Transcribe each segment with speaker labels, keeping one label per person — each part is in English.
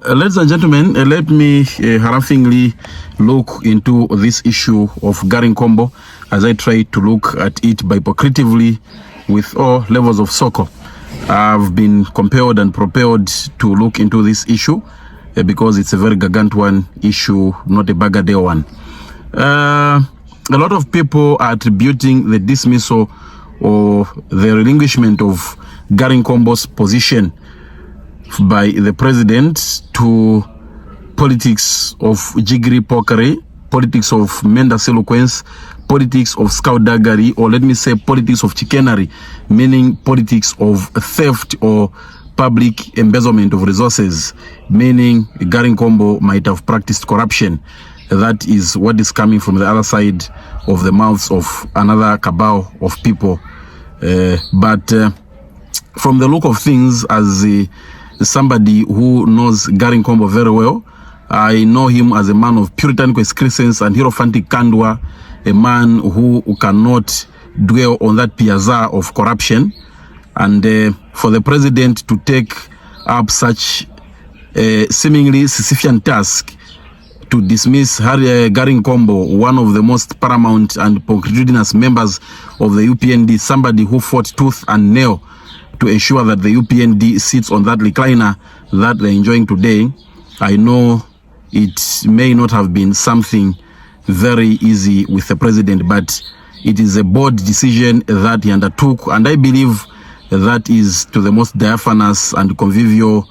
Speaker 1: Ladies and gentlemen, let me harassingly look into this issue of Garry Nkombo as I try to look at it hypocritically with all levels of circle. I've been compelled and propelled to look into this issue because it's a very gargantuan issue, not a bagatelle one. A lot of people are attributing the dismissal or the relinquishment of Garry Nkombo's position by the president to politics of jiggery pokery, politics of menda's eloquence, politics of scoutdaggery, or let me say politics of chicanery, meaning politics of theft or public embezzlement of resources, meaning Garry Nkombo might have practiced corruption. That is what is coming from the other side of the mouths of another cabal of people. But from the look of things, as somebody who knows Garry Nkombo very well, I know him as a man of puritanical excrescence and hierophantic candor, a man who cannot dwell on that piazza of corruption. And for the president to take up such a seemingly Sisyphean task to dismiss Garry Nkombo, one of the most paramount and punctilious members of the UPND, somebody who fought tooth and nail to ensure that the UPND sits on that recliner that they're enjoying today, I know it may not have been something very easy with the president, but it is a bold decision that he undertook, and I believe that is to the most diaphanous and convivial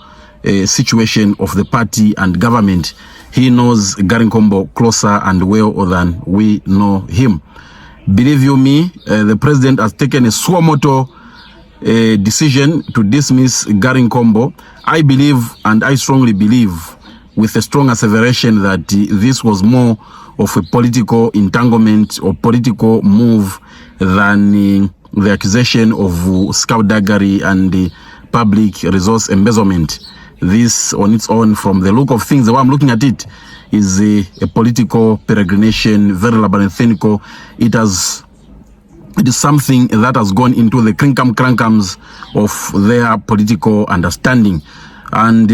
Speaker 1: situation of the party and government. He knows Garry Nkombo closer and well than we know him. Believe you me, the president has taken a suo moto decision to dismiss Garry Nkombo. I believe, and I strongly believe, with a strong asseveration, that this was more of a political entanglement or political move than the accusation of scoutdaggery and public resource embezzlement. This on its own, from the look of things, the way I'm looking at it, is a political peregrination, very labyrinthinical. It is something that has gone into the crinkums of their political understanding. And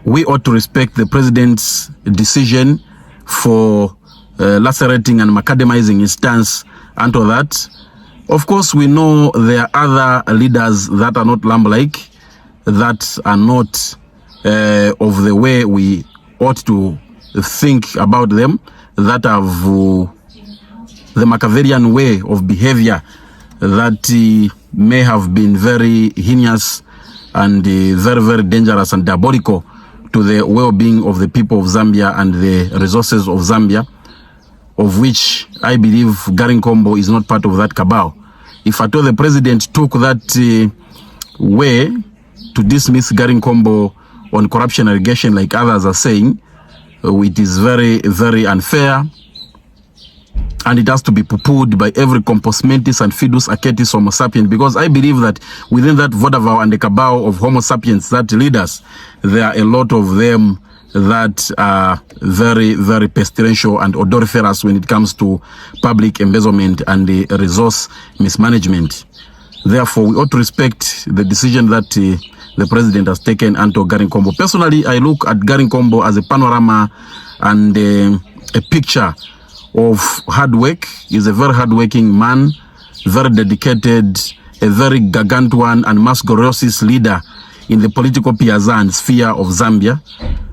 Speaker 1: we ought to respect the president's decision for lacerating and macadamizing his stance unto that. Of course, we know there are other leaders that are not lamb-like, that are not of the way we ought to think about them, that have the Machiavellian way of behavior that may have been very heinous and very, very dangerous and diabolical to the well-being of the people of Zambia and the resources of Zambia, of which I believe Garry Nkombo is not part of that cabal. If at all the president took that way to dismiss Garry Nkombo on corruption allegation like others are saying, it is very, very unfair, and it has to be poo-pooed by every compos mentis and fidus acetis homo sapiens, because I believe that within that vaudeville and the cabal of homo sapiens that lead us, there are a lot of them that are very, very pestilential and odoriferous when it comes to public embezzlement and the resource mismanagement. Therefore, we ought to respect the decision that the president has taken unto Garry Nkombo. Personally, I look at Garry Nkombo as a panorama and a picture of hard work. He's a very hard-working man, very dedicated, a very gargantuan and masquerosic leader in the political piazza and sphere of Zambia.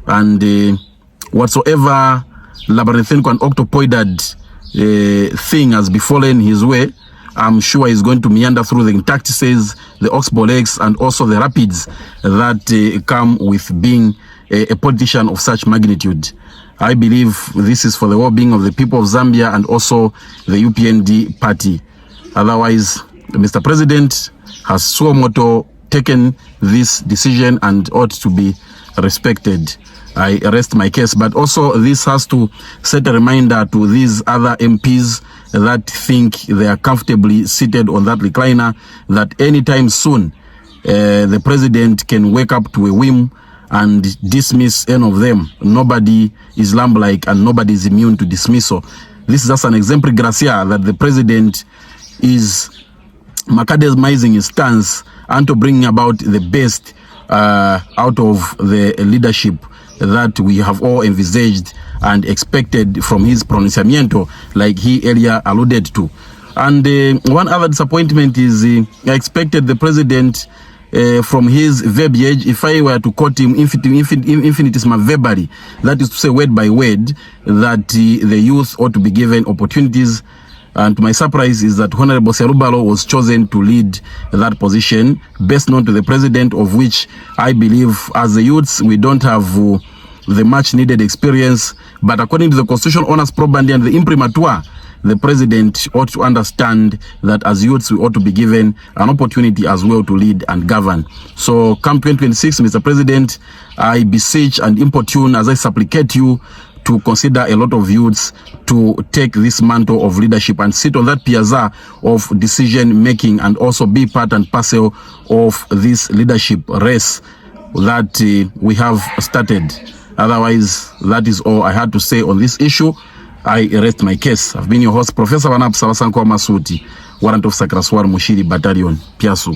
Speaker 1: And whatsoever labyrinthine and octopoided thing has befallen his way, I'm sure he's going to meander through the Intactices, the Oxbow Lakes, and also the rapids that come with being a politician of such magnitude. I believe this is for the well-being of the people of Zambia and also the UPND party. Otherwise, Mr. President has suo moto taken this decision and ought to be respected. I rest my case, but also this has to set a reminder to these other MPs that think they are comfortably seated on that recliner, that anytime soon the president can wake up to a whim and dismiss any of them. Nobody is lamb-like and nobody is immune to dismissal. This is just an exemplary gracia that the president is macadamizing his stance and to bring about the best out of the leadership that we have all envisaged and expected from his pronunciamiento, like he earlier alluded to. And one other disappointment is I expected the president from his verbiage, if I were to quote him infinitesimal verbally, that is to say word by word, that the youth ought to be given opportunities. And to my surprise is that Honorable Serubalo was chosen to lead that position, best known to the president, of which I believe as the youths we don't have the much needed experience. But according to the constitutional honors probandi and the imprimatur, the president ought to understand that as youths we ought to be given an opportunity as well to lead and govern. So come 2026, Mr. President, I beseech and importune as I supplicate you to consider a lot of youths to take this mantle of leadership and sit on that piazza of decision making and also be part and parcel of this leadership race that we have started. Otherwise, that is all I had to say on this issue. I rest my case. I've been your host, Professor Wanap Sawasanko Masuti, Warrant Officer Kraswar Mushiri Battalion, Piasu.